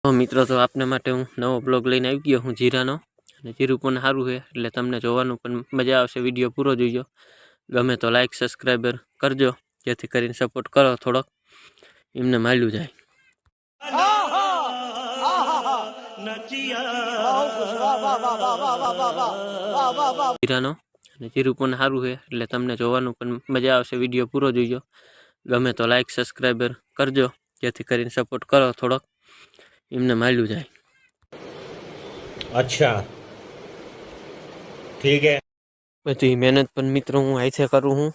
મિત્રો, તો આપને માટે હું નવો બ્લોગ લઈને આવી ગયો હું જીરાનો, અને જીરું પણ સારું છે એટલે તમને જોવાનું પણ મજા આવશે. વિડીયો પૂરો જોઈજો. ગમે તો લાઈક સબસ્ક્રાઈબર કરજો, જેથી કરીને સપોર્ટ કરો થોડોક, એમને માલ્યું જાય. જીરાનો અને જીરું પણ સારું છે એટલે તમને જોવાનું પણ મજા આવશે. વિડીયો પૂરો જોઈજો. ગમે તો લાઈક સબસ્ક્રાઈબર કરજો, જેથી કરીને સપોર્ટ કરો થોડોક, એમને માલ્યું જાય. अच्छा ठीक है. બધી મહેનત પણ મિત્રો હું હાથે કરું હું,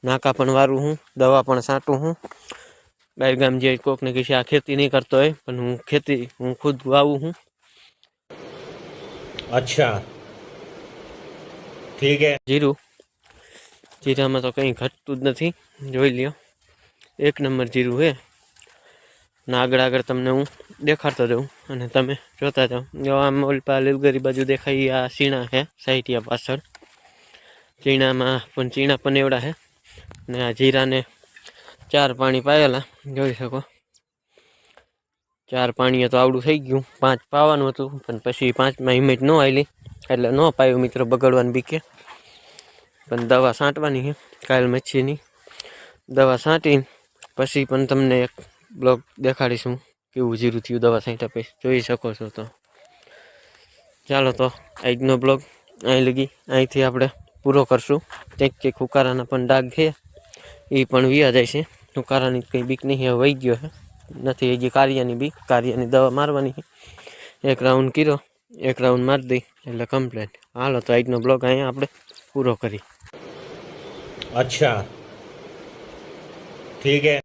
નાકા પણ વારું હું, દવા પણ છાંટું હું. બહાર ગામ જે કોકને કહેશે આ ખેતી નહીં કરતો હોય, પણ હું ખેતી હું ખુદ વાવું હું. अच्छा ठीक है. જીરામાં તો કંઈ ઘટતું જ નથી, જોઈ લ્યો. એક નંબર જીરું છે. ના આગળ તમને હું દેખાડતો જાઉં અને તમે જોતા જાઓ. જો આમ ઓલપા લીલગરી બાજુ દેખાય આ ચીણા છે સાઈટિયા પાછળ. ચીણા પણ એવડા છે. ને આ જીરાને 4 પાણી પાયેલા જોઈ શકો. 4 પાણીએ તો આવડું થઈ ગયું. 5 પાવાનું હતું, પણ પછી 5માં હિંમત ન આવેલી એટલે ન પાયું મિત્રો, બગડવાની બીકે. પણ દવા છાંટવાની છે કાલ મચ્છીની દવા છાંટીને પછી પણ તમને એક બ્લોગ દેખાડીશું કેવું જીરું થયું દવા છાંટ્યા પછી, જોઈ શકો છો. તો ચાલો, તો આજનો બ્લોગ અહીં લગી, અહીંથી આપણે પૂરો કરશું. કંઈક હુકારાના પણ ડાઘ છે, એ પણ વિયા જાય છે. હુકારાની કંઈ બીક નહીં, હવે વહી ગયો છે. નથી હજી કાર્યની બીક. કાર્યની દવા મારવાની છે. 1 રાઉન્ડ કર્યો, 1 રાઉન્ડ મારી દઈ એટલે કમ્પ્લેટ. હાલો, તો આજનો બ્લોગ અહીંયા આપણે પૂરો કરી. अच्छा ठीक है.